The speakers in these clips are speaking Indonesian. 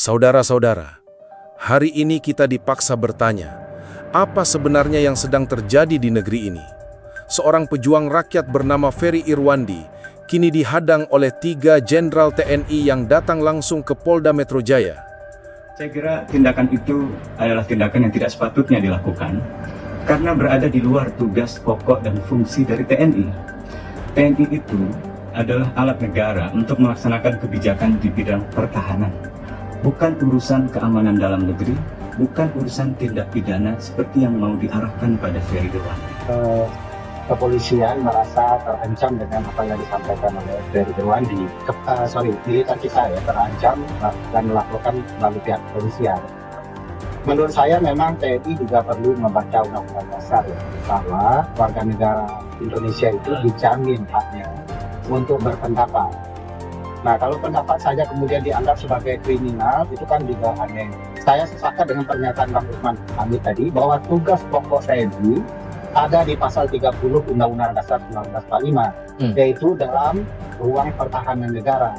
Saudara-saudara, hari ini kita dipaksa bertanya, apa sebenarnya yang sedang terjadi di negeri ini? Seorang pejuang rakyat bernama Ferry Irwandi kini dihadang oleh 3 jenderal TNI yang datang langsung ke Polda Metro Jaya. Saya kira tindakan itu adalah tindakan yang tidak sepatutnya dilakukan karena berada di luar tugas pokok dan fungsi dari TNI. TNI itu adalah alat negara untuk melaksanakan kebijakan di bidang pertahanan. Bukan urusan keamanan dalam negeri, bukan urusan tindak pidana seperti yang mau diarahkan pada Ferry Irwandi. Kepolisian merasa terancam dengan apa yang disampaikan oleh Ferry Irwandi. Militer kita ya terancam dan melaporkan melalui pihak kepolisian. Menurut saya memang TNI juga perlu membaca undang-undang dasar ya, bahwa warga negara Indonesia itu dijamin haknya untuk berpendapat. Nah, kalau pendapat saja kemudian dianggap sebagai kriminal, itu kan juga aneh. Saya sepakat dengan pernyataan Bang Usman Hamid tadi, bahwa tugas pokok TNI ada di pasal 30 Undang-Undang Dasar 1945, yaitu dalam ruang pertahanan negara.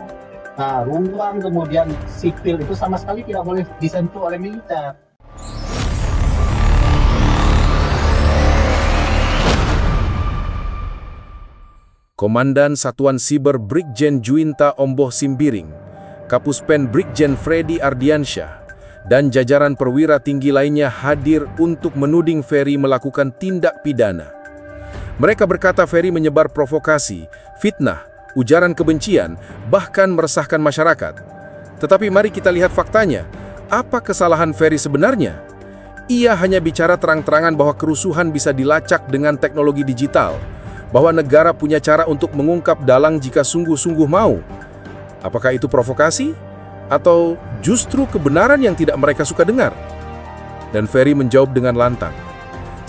Nah, ruang kemudian sipil itu sama sekali tidak boleh disentuh oleh militer. Komandan Satuan Siber Brigjen Juwinta Omboh Simbiring, Kapuspen Brigjen Freddy Ardiansyah, dan jajaran perwira tinggi lainnya hadir untuk menuding Ferry melakukan tindak pidana. Mereka berkata Ferry menyebar provokasi, fitnah, ujaran kebencian, bahkan meresahkan masyarakat. Tetapi mari kita lihat faktanya. Apa kesalahan Ferry sebenarnya? Ia hanya bicara terang-terangan bahwa kerusuhan bisa dilacak dengan teknologi digital, bahwa negara punya cara untuk mengungkap dalang jika sungguh-sungguh mau. Apakah itu provokasi? Atau justru kebenaran yang tidak mereka suka dengar? Dan Ferry menjawab dengan lantang,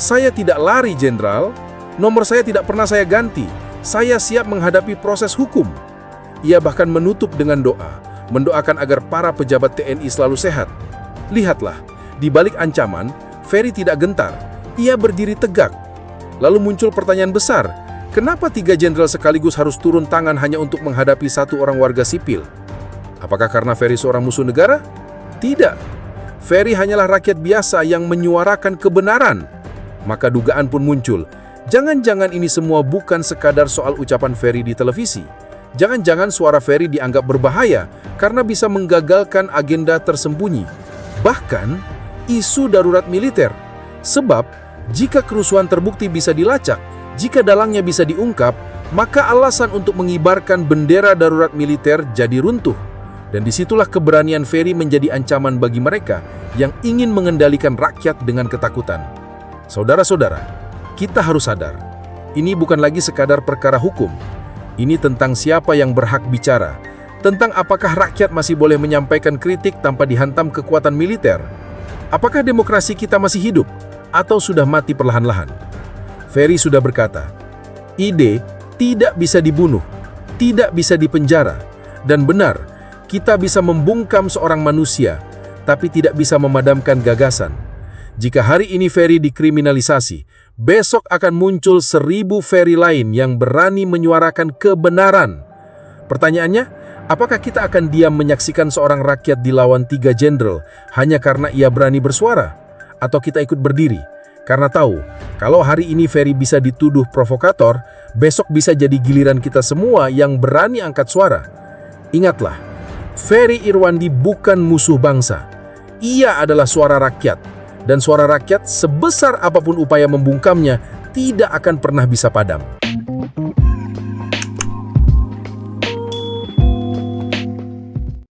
"Saya tidak lari, Jenderal. Nomor saya tidak pernah saya ganti. Saya siap menghadapi proses hukum." Ia bahkan menutup dengan doa, mendoakan agar para pejabat TNI selalu sehat. Lihatlah, di balik ancaman, Ferry tidak gentar. Ia berdiri tegak. Lalu muncul pertanyaan besar, kenapa 3 jenderal sekaligus harus turun tangan hanya untuk menghadapi 1 orang warga sipil? Apakah karena Ferry seorang musuh negara? Tidak. Ferry hanyalah rakyat biasa yang menyuarakan kebenaran. Maka dugaan pun muncul. Jangan-jangan ini semua bukan sekadar soal ucapan Ferry di televisi. Jangan-jangan suara Ferry dianggap berbahaya karena bisa menggagalkan agenda tersembunyi. Bahkan, isu darurat militer. Sebab, jika kerusuhan terbukti bisa dilacak, jika dalangnya bisa diungkap, maka alasan untuk mengibarkan bendera darurat militer jadi runtuh. Dan disitulah keberanian Ferry menjadi ancaman bagi mereka yang ingin mengendalikan rakyat dengan ketakutan. Saudara-saudara, kita harus sadar, ini bukan lagi sekadar perkara hukum. Ini tentang siapa yang berhak bicara, tentang apakah rakyat masih boleh menyampaikan kritik tanpa dihantam kekuatan militer. Apakah demokrasi kita masih hidup atau sudah mati perlahan-lahan? Ferry sudah berkata, ide tidak bisa dibunuh, tidak bisa dipenjara, dan benar, kita bisa membungkam seorang manusia, tapi tidak bisa memadamkan gagasan. Jika hari ini Ferry dikriminalisasi, besok akan muncul 1000 Ferry lain yang berani menyuarakan kebenaran. Pertanyaannya, apakah kita akan diam menyaksikan seorang rakyat dilawan 3 jenderal hanya karena ia berani bersuara? Atau kita ikut berdiri? Karena tahu, kalau hari ini Ferry bisa dituduh provokator, besok bisa jadi giliran kita semua yang berani angkat suara. Ingatlah, Ferry Irwandi bukan musuh bangsa. Ia adalah suara rakyat. Dan suara rakyat sebesar apapun upaya membungkamnya, tidak akan pernah bisa padam.